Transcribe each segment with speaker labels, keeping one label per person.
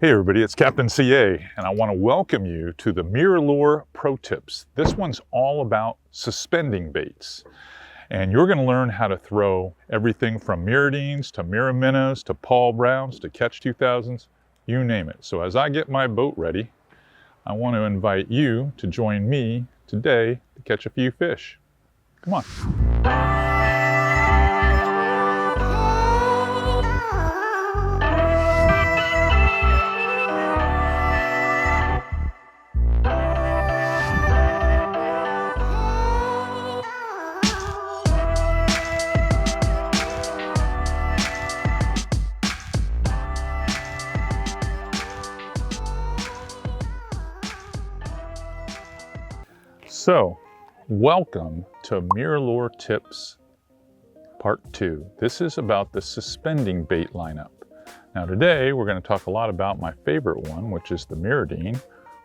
Speaker 1: Hey everybody, it's Captain CA, and I want to welcome you to the MirrOLure Pro Tips. This one's all about suspending baits. And you're going to learn how to throw everything from MirrODeans to MirrOLure Minnows to Paul Browns to Catch 2000s, you name it. So as I get my boat ready, I want to invite you to join me today to catch a few fish. Come on. So, welcome to MirrOLure Tips Part 2. This is about the suspending bait lineup. Now today we're going to talk a lot about my favorite one, which is the MirrODean.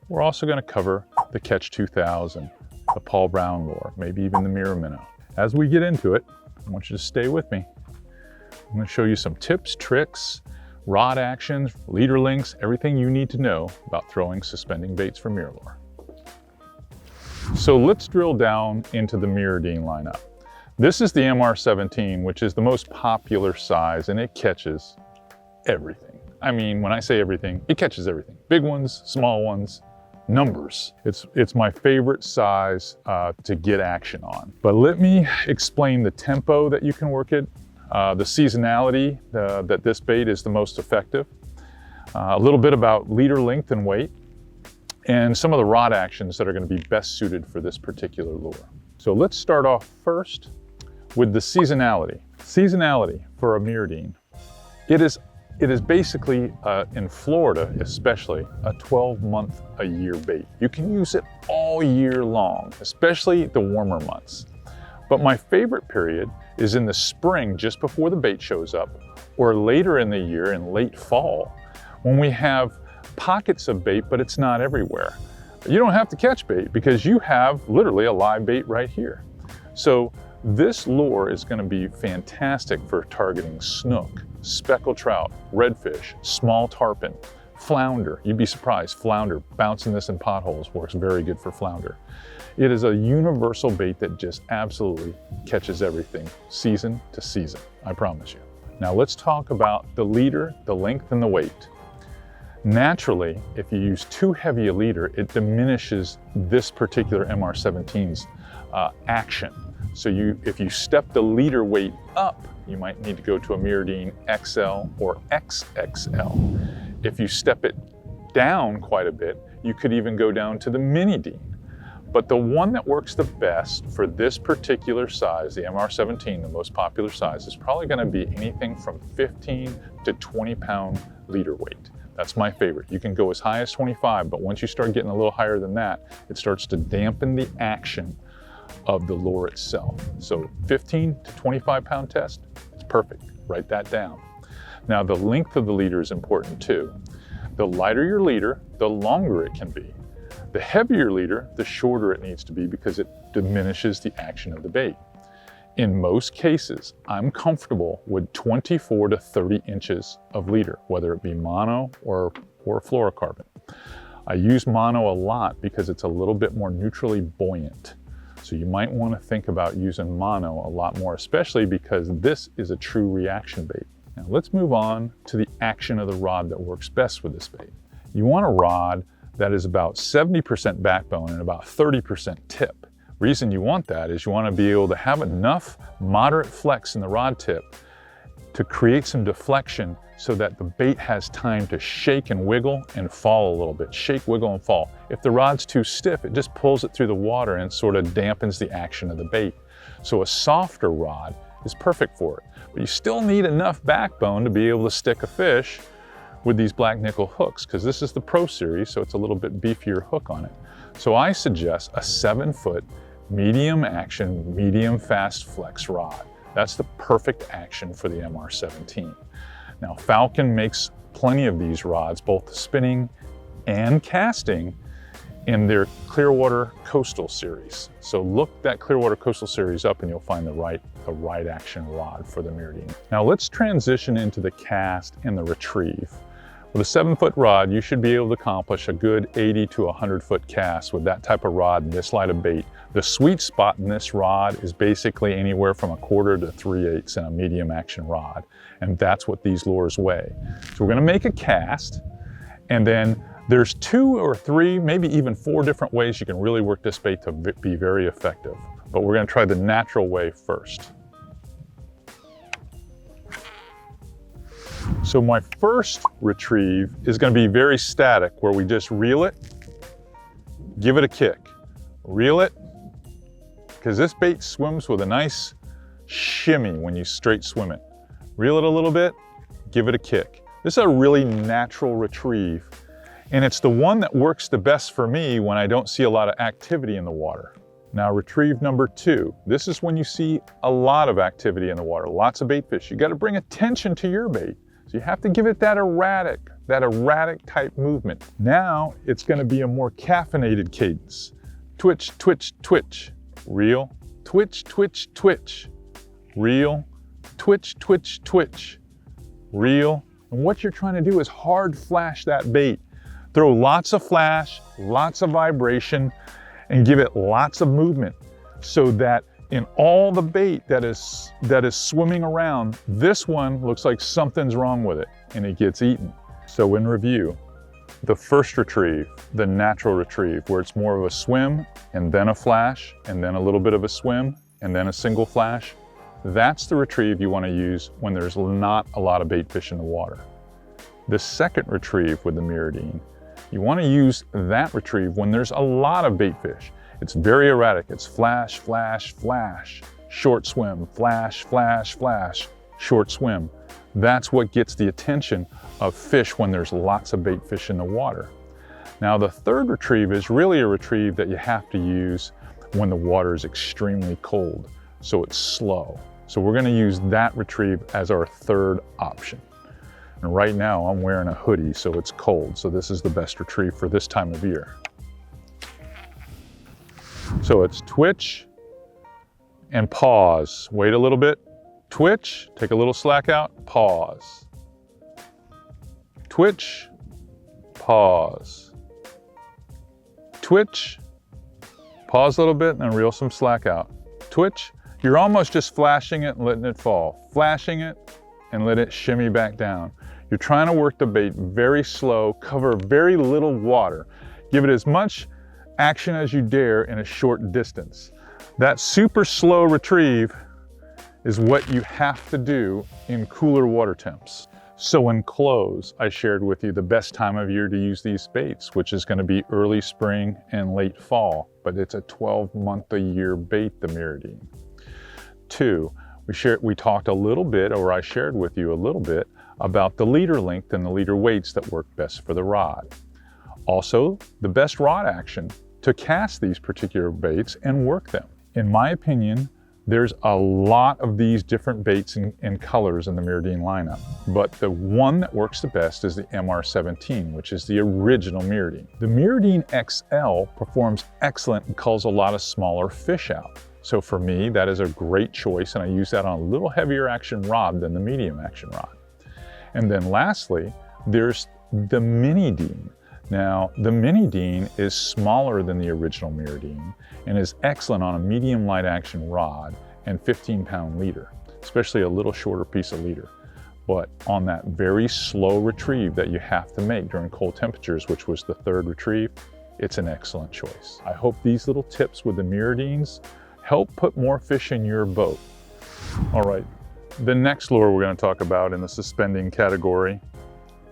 Speaker 1: We're also going to cover the Catch 2000, the Paul Brown lure, maybe even the MirrOLure Minnow. As we get into it, I want you to stay with me. I'm going to show you some tips, tricks, rod actions, leader links, everything you need to know about throwing suspending baits for MirrOLure. So let's drill down into the MirrODean lineup. This is the MR17, which is the most popular size, and it catches everything. I mean, when I say everything, it catches everything. Big ones, small ones, numbers. It's my favorite size to get action on. But let me explain the tempo that you can work it, the seasonality that this bait is the most effective, a little bit about leader length and weight, and some of the rod actions that are going to be best suited for this particular lure. So let's start off first with the seasonality. Seasonality for a MirrODean. It is basically, in Florida especially, a 12-month-a-year bait. You can use it all year long, especially the warmer months. But my favorite period is in the spring, just before the bait shows up, or later in the year in late fall, when we have pockets of bait, but it's not everywhere. You don't have to catch bait because you have literally a live bait right here. So this lure is going to be fantastic for targeting snook, speckled trout, redfish, small tarpon, flounder. You'd be surprised, flounder, bouncing this in potholes works very good for flounder. It is a universal bait that just absolutely catches everything, season to season, I promise you. Now let's talk about the leader, the length, and the weight. Naturally, if you use too heavy a leader, it diminishes this particular MR17's action. So if you step the leader weight up, you might need to go to a MirrODean XL or XXL. If you step it down quite a bit, you could even go down to the MiniDean. But the one that works the best for this particular size, the MR17, the most popular size, is probably going to be anything from 15 to 20 pound leader weight. That's my favorite. You can go as high as 25, but once you start getting a little higher than that, it starts to dampen the action of the lure itself. So 15 to 25 pound test, it's perfect. Write that down. Now the length of the leader is important too. The lighter your leader, the longer it can be. The heavier leader, the shorter it needs to be because it diminishes the action of the bait. In most cases, I'm comfortable with 24 to 30 inches of leader, whether it be mono or fluorocarbon. I use mono a lot because it's a little bit more neutrally buoyant. So you might want to think about using mono a lot more, especially because this is a true reaction bait. Now let's move on to the action of the rod that works best with this bait. You want a rod that is about 70% backbone and about 30% tip. Reason you want that is you want to be able to have enough moderate flex in the rod tip to create some deflection so that the bait has time to shake and wiggle and fall a little bit. Shake, wiggle, and fall. If the rod's too stiff, it just pulls it through the water and sort of dampens the action of the bait. So a softer rod is perfect for it. But you still need enough backbone to be able to stick a fish with these black nickel hooks, because this is the Pro Series, so it's a little bit beefier hook on it. So I suggest a 7-foot medium action, medium fast flex rod. That's the perfect action for the MR17. Now Falcon makes plenty of these rods, both spinning and casting, in their Clearwater Coastal series. So look that Clearwater Coastal series up and you'll find the right action rod for the MirrODean. Now let's transition into the cast and the retrieve. With a 7-foot rod, you should be able to accomplish a good 80 to 100-foot cast with that type of rod and this light of bait. The sweet spot in this rod is basically anywhere from 1/4 to 3/8 in a medium action rod. And that's what these lures weigh. So we're gonna make a cast, and then there's 2 or 3, maybe even 4 different ways you can really work this bait to be very effective. But we're gonna try the natural way first. So my first retrieve is going to be very static, where we just reel it, give it a kick, reel it, because this bait swims with a nice shimmy when you straight swim it. Reel it a little bit, give it a kick. This is a really natural retrieve, and it's the one that works the best for me when I don't see a lot of activity in the water. Now retrieve number 2. This is when you see a lot of activity in the water, lots of bait fish. You got to bring attention to your bait. So you have to give it that erratic type movement. Now it's going to be a more caffeinated cadence. Twitch, twitch, twitch, reel, twitch, twitch, twitch, reel, twitch, twitch, twitch, reel. And what you're trying to do is hard flash that bait. Throw lots of flash, lots of vibration, and give it lots of movement so that in all the bait that is swimming around, this one looks like something's wrong with it and it gets eaten. So in review, the first retrieve, the natural retrieve, where it's more of a swim and then a flash and then a little bit of a swim and then a single flash, that's the retrieve you want to use when there's not a lot of bait fish in the water. The second retrieve with the MirrOLure, you want to use that retrieve when there's a lot of bait fish. It's very erratic. It's flash, flash, flash, short swim, flash, flash, flash, short swim. That's what gets the attention of fish when there's lots of bait fish in the water. Now the third retrieve is really a retrieve that you have to use when the water is extremely cold, so it's slow. So we're going to use that retrieve as our third option. And right now I'm wearing a hoodie, so it's cold, so this is the best retrieve for this time of year. So it's twitch and pause. Wait a little bit. Twitch, take a little slack out, pause. Twitch, pause. Twitch, pause a little bit and then reel some slack out. Twitch, you're almost just flashing it and letting it fall. Flashing it and let it shimmy back down. You're trying to work the bait very slow, cover very little water. Give it as much action as you dare in a short distance. That super slow retrieve is what you have to do in cooler water temps. So in close, I shared with you the best time of year to use these baits, which is going to be early spring and late fall, but it's a 12-month-a-year bait, the MirrOLure. 2, we talked a little bit, or I shared with you a little bit, about the leader length and the leader weights that work best for the rod. Also, the best rod action to cast these particular baits and work them. In my opinion, there's a lot of these different baits and colors in the MirrOLure lineup, but the one that works the best is the MR17, which is the original MirrOLure. The MirrOLure XL performs excellent and culls a lot of smaller fish out. So for me, that is a great choice, and I use that on a little heavier action rod than the medium action rod. And then lastly, there's the Mini Dean. Now, the Mini Dean is smaller than the original MirrOLure and is excellent on a medium light action rod and 15-pound leader, especially a little shorter piece of leader. But on that very slow retrieve that you have to make during cold temperatures, which was the third retrieve, it's an excellent choice. I hope these little tips with the MirrOLures help put more fish in your boat. All right, the next lure we're going to talk about in the suspending category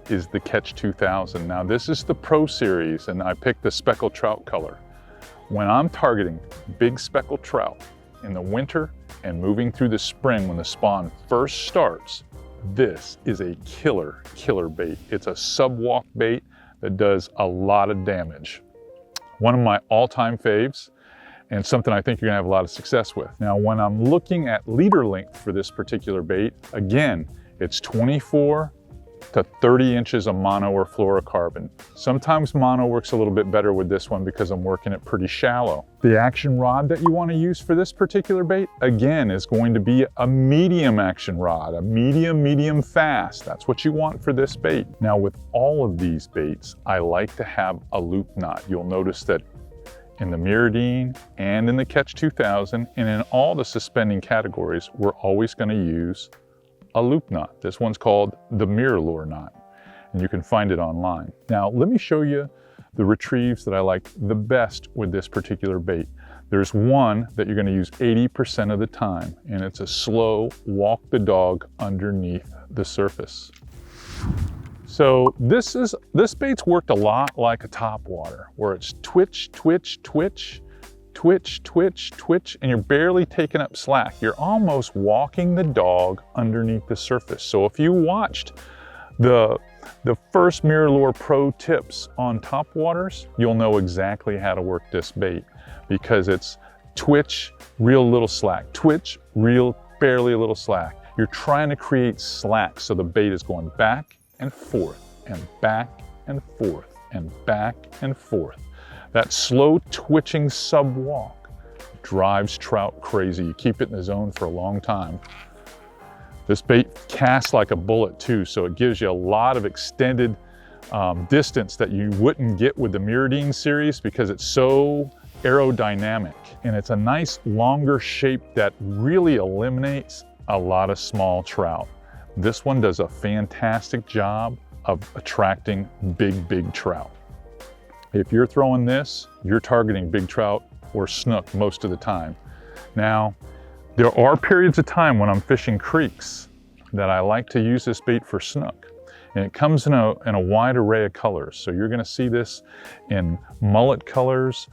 Speaker 1: is the Catch 2000. Now this is the Pro Series, and I picked the speckled trout color. When I'm targeting big speckled trout in the winter and moving through the spring when the spawn first starts, this is a killer bait. It's a sub-walk bait that does a lot of damage. One of my all-time faves, and something I think you're gonna have a lot of success with. Now, when I'm looking at leader length for this particular bait, again, it's 24 to 30 inches of mono or fluorocarbon. Sometimes mono works a little bit better with this one because I'm working it pretty shallow. The action rod that you want to use for this particular bait, again, is going to be a medium action rod, a medium fast. That's what you want for this bait. Now with all of these baits, I like to have a loop knot. You'll notice that in the MirrOLure and in the Catch 2000 and in all the suspending categories, we're always going to use a loop knot. This one's called the MirrOLure knot, and you can find it online. Now let me show you the retrieves that I like the best with this particular bait. There's one that you're going to use 80% of the time, and it's a slow walk the dog underneath the surface. So this bait's worked a lot like a topwater, where it's twitch, twitch, twitch, twitch, twitch, twitch, and you're barely taking up slack. You're almost walking the dog underneath the surface. So if you watched the first MirrOLure Pro tips on topwaters, you'll know exactly how to work this bait, because it's twitch, real little slack, twitch, real barely a little slack. You're trying to create slack so the bait is going back and forth and back and forth and back and forth. That slow twitching sub walk drives trout crazy. You keep it in the zone for a long time. This bait casts like a bullet too, so it gives you a lot of extended distance that you wouldn't get with the MirrOLure series because it's so aerodynamic. And it's a nice longer shape that really eliminates a lot of small trout. This one does a fantastic job of attracting big trout. If you're throwing this, you're targeting big trout or snook most of the time. Now, there are periods of time when I'm fishing creeks that I like to use this bait for snook. And it comes in a wide array of colors. So you're gonna see this in mullet colors,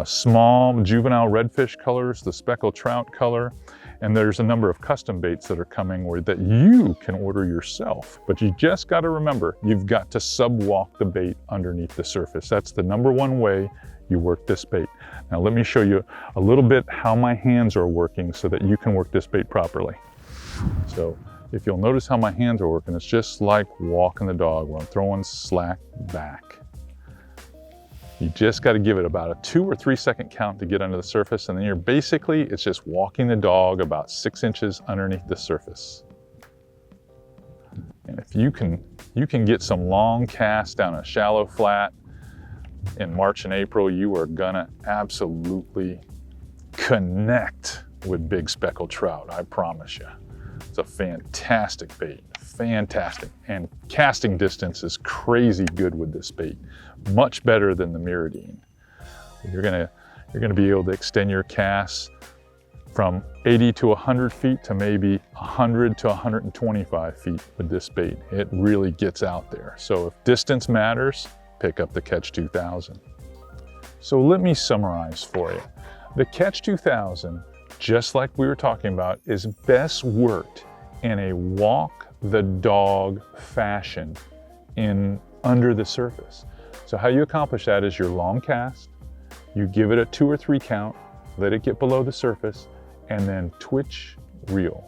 Speaker 1: small juvenile redfish colors, the speckled trout color, and there's a number of custom baits that are coming that you can order yourself. But you just gotta remember, you've got to sub-walk the bait underneath the surface. That's the #1 way you work this bait. Now let me show you a little bit how my hands are working so that you can work this bait properly. So if you'll notice how my hands are working, it's just like walking the dog when I'm throwing slack back. You just got to give it about a 2 or 3 second count to get under the surface, and then it's just walking the dog about 6 inches underneath the surface. And if you can get some long casts down a shallow flat in March and April, you are gonna absolutely connect with big speckled trout, I promise you. It's a fantastic bait, fantastic. And casting distance is crazy good with this bait, much better than the MirrOLure. You're gonna be able to extend your casts from 80 to 100 feet to maybe 100 to 125 feet with this bait. It really gets out there. So if distance matters, pick up the Catch 2000. So let me summarize for you. The Catch 2000, just like we were talking about, is best worked in a walk the dog fashion under the surface. So how you accomplish that is your long cast, you give it a 2 or 3 count, let it get below the surface, and then twitch, reel,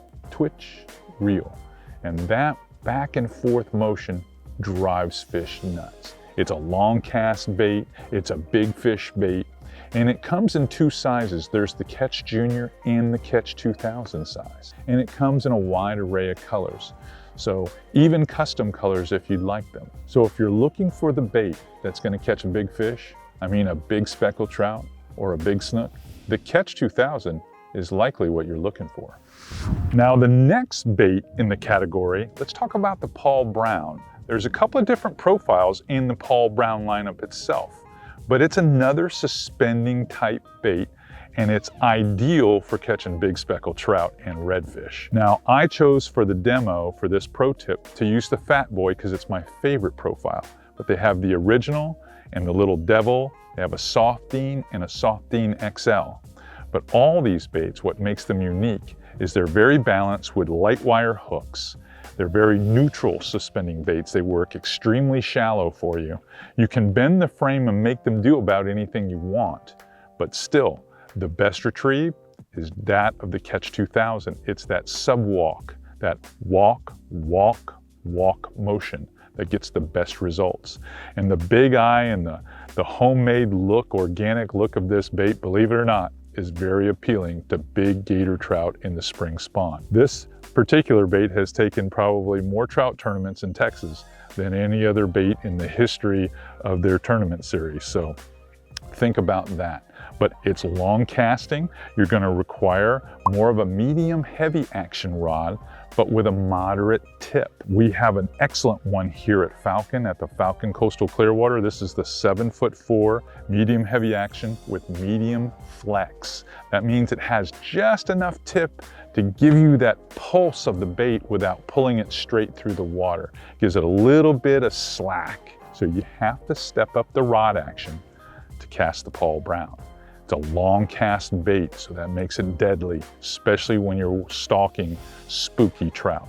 Speaker 1: and that back and forth motion drives fish nuts. It's a long cast bait, it's a big fish bait, and it comes in 2 sizes. There's the Catch Junior and the Catch 2000 size, and it comes in a wide array of colors. So even custom colors if you'd like them. So if you're looking for the bait that's gonna catch a big fish, I mean a big speckled trout or a big snook, the Catch 2000 is likely what you're looking for. Now the next bait in the category, let's talk about the Paul Brown. There's a couple of different profiles in the Paul Brown lineup itself, but it's another suspending type bait, and it's ideal for catching big speckled trout and redfish. Now I chose for the demo for this pro tip to use the Fat Boy because it's my favorite profile, but they have the original and the Little Devil, they have a Softeen and a Softeen XL. But all these baits, what makes them unique is they're very balanced with light wire hooks. They're very neutral suspending baits. They work extremely shallow for you. You can bend the frame and make them do about anything you want, but still, the best retrieve is that of the Catch 2000. It's that sub-walk, that walk, walk, walk motion. that gets the best results. And the big eye and the homemade look, organic look of this bait, believe it or not, is very appealing to big gator trout in the spring spawn. This particular bait has taken probably more trout tournaments in Texas than any other bait in the history of their tournament series. So think about that. But it's long casting. You're going to require more of a medium heavy action rod, but with a moderate tip. We have an excellent one here at Falcon, at the Falcon Coastal Clearwater. This is the 7'4" medium heavy action with medium flex. That means it has just enough tip to give you that pulse of the bait without pulling it straight through the water. Gives it a little bit of slack. So you have to step up the rod action to cast the Paul Brown. It's a long cast bait, so that makes it deadly, especially when you're stalking spooky trout.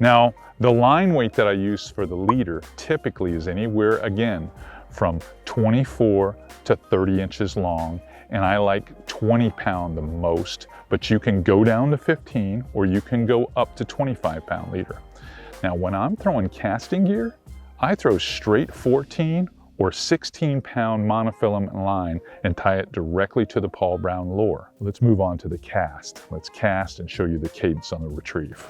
Speaker 1: Now, the line weight that I use for the leader typically is anywhere, again, from 24 to 30 inches long, and I like 20 pound the most, but you can go down to 15 or you can go up to 25 pound leader. Now, when I'm throwing casting gear, I throw straight 14 or 16 pound monofilament line and tie it directly to the Paul Brown lure. Let's move on to the cast. Let's cast and show you the cadence on the retrieve.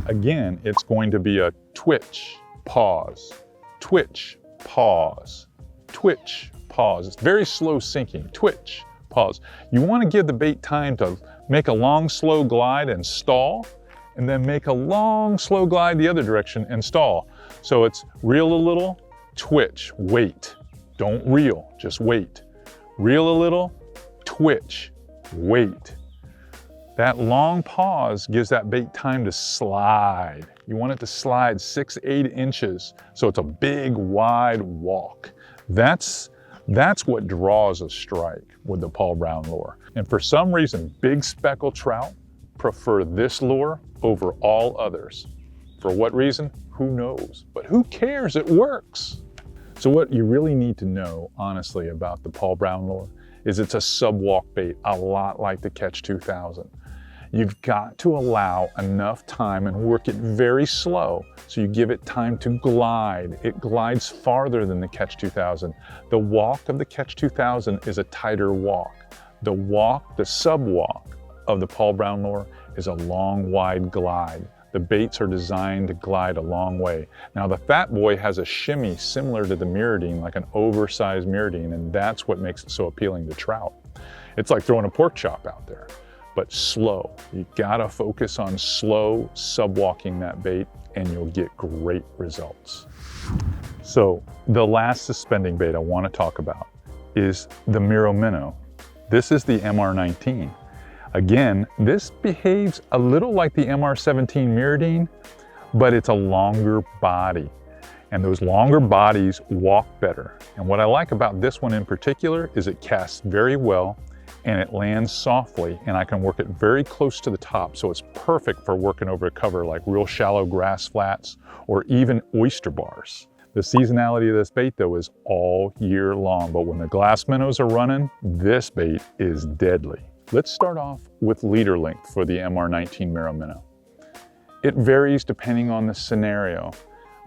Speaker 1: Again, it's going to be a twitch, pause, twitch, pause, twitch, pause. It's very slow sinking, twitch, pause. You want to give the bait time to make a long, slow glide and stall, and then make a long, slow glide the other direction and stall. So it's reel a little, twitch, wait. Don't reel, just wait. Reel a little, twitch, wait. That long pause gives that bait time to slide. You want it to slide 6-8 inches, so it's a big, wide walk. That's what draws a strike with the Paul Brown lure. And for some reason, big speckled trout prefer this lure over all others. For what reason? Who knows? But who cares? It works. So what you really need to know, honestly, about the Paul Brown lure is it's a sub-walk bait, a lot like the Catch 2000. You've got to allow enough time and work it very slow so you give it time to glide. It glides farther than the Catch 2000. The walk of the Catch 2000 is a tighter walk. The sub-walk of the Paul Brown lure is a long, wide glide. The baits are designed to glide a long way. Now the Fat Boy has a shimmy similar to the MirrOLure, like an oversized MirrOLure, and that's what makes it so appealing to trout. It's like throwing a pork chop out there, but slow. You gotta focus on slow sub-walking that bait and you'll get great results. So the last suspending bait I wanna talk about is the MirrOLure Minnow. This is the MR19. Again, this behaves a little like the MR17 MirrOLure, but it's a longer body. And those longer bodies walk better. And what I like about this one in particular is it casts very well and it lands softly, and I can work it very close to the top. So it's perfect for working over a cover like real shallow grass flats or even oyster bars. The seasonality of this bait though is all year long, but when the glass minnows are running, this bait is deadly. Let's start off with leader length for the MR19 MirrOLure Minnow. It varies depending on the scenario.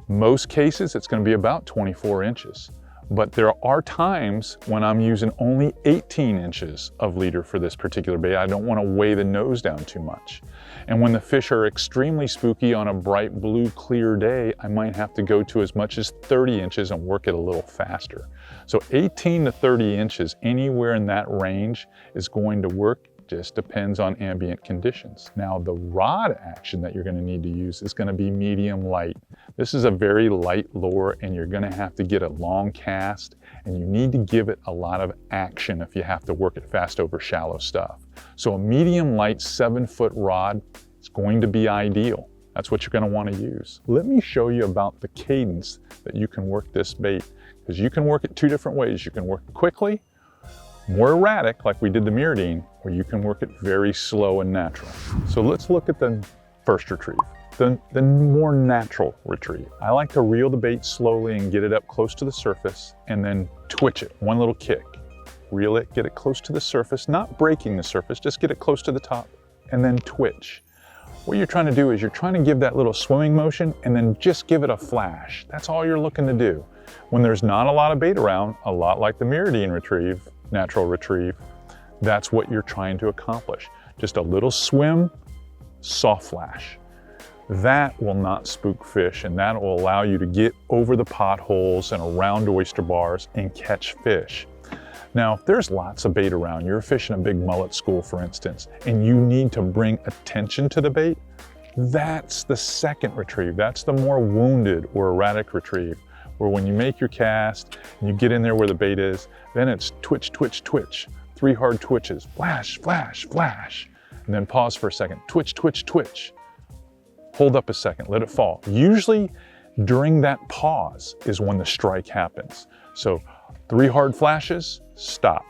Speaker 1: Most cases, it's going to be about 24 inches, but there are times when I'm using only 18 inches of leader for this particular bait. I don't want to weigh the nose down too much. And when the fish are extremely spooky on a bright blue clear day, I might have to go to as much as 30 inches and work it a little faster. So 18 to 30 inches, anywhere in that range is going to work. Just depends on ambient conditions. Now the rod action that you're going to need to use is going to be medium light. This is a very light lure and you're going to have to get a long cast and you need to give it a lot of action if you have to work it fast over shallow stuff. So a medium light 7-foot rod is going to be ideal. That's what you're going to want to use. Let me show you about the cadence that you can work this bait, because you can work it two different ways. You can work it quickly, more erratic like we did the MirrOLure, or you can work it very slow and natural. So let's look at the first retrieve, the more natural retrieve. I like to reel the bait slowly and get it up close to the surface and then twitch it, one little kick. Reel it, get it close to the surface, not breaking the surface, just get it close to the top and then twitch. what you're trying to do is you're trying to give that little swimming motion and then just give it a flash. That's all you're looking to do. When there's not a lot of bait around, a lot like the MirrOLure retrieve, natural retrieve, that's what you're trying to accomplish. Just a little swim, soft flash. That will not spook fish, and that will allow you to get over the potholes and around oyster bars and catch fish. Now, if there's lots of bait around, you're fishing a big mullet school, for instance, and you need to bring attention to the bait, that's the second retrieve. That's the more wounded or erratic retrieve, where when you make your cast and you get in there where the bait is, then it's twitch, twitch, twitch. 3 hard twitches, flash, flash, flash. And then pause for a second, twitch, twitch, twitch. Hold up a second, let it fall. Usually during that pause is when the strike happens. So 3 hard flashes, stop.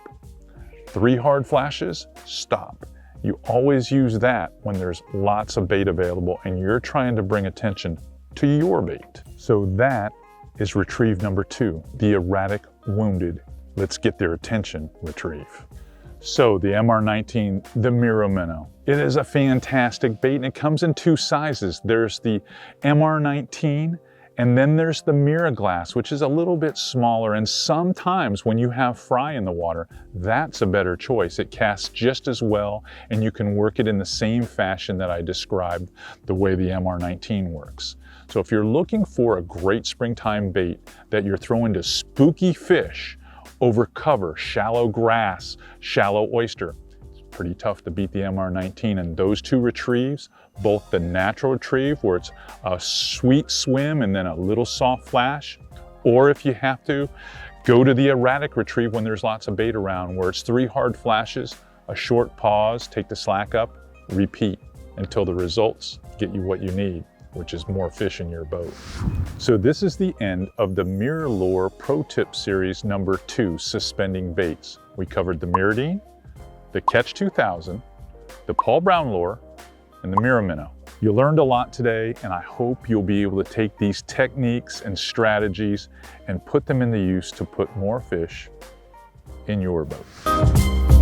Speaker 1: 3 hard flashes, stop. You always use that when there's lots of bait available and you're trying to bring attention to your bait. So that is retrieve number 2, the erratic, wounded, let's get their attention retrieve. So the MR19, the MirrOLure Minnow. It is a fantastic bait and it comes in 2 sizes. There's the MR19 and then there's the Mirror Glass, which is a little bit smaller, and sometimes when you have fry in the water, that's a better choice. It casts just as well and you can work it in the same fashion that I described the way the MR19 works. So if you're looking for a great springtime bait that you're throwing to spooky fish over cover, shallow grass, shallow oyster, it's pretty tough to beat the MR19. And those 2 retrieves, both the natural retrieve where it's a sweet swim and then a little soft flash, or if you have to, go to the erratic retrieve when there's lots of bait around where it's 3 hard flashes, a short pause, take the slack up, repeat until the results get you what you need, which is more fish in your boat. So this is the end of the MirrOLure Pro Tip Series number 2, suspending baits. We covered the MirrOLure, the Catch 2000, the Paul Brown lure, and the MirrOLure Minnow. You learned a lot today, and I hope you'll be able to take these techniques and strategies and put them into use to put more fish in your boat.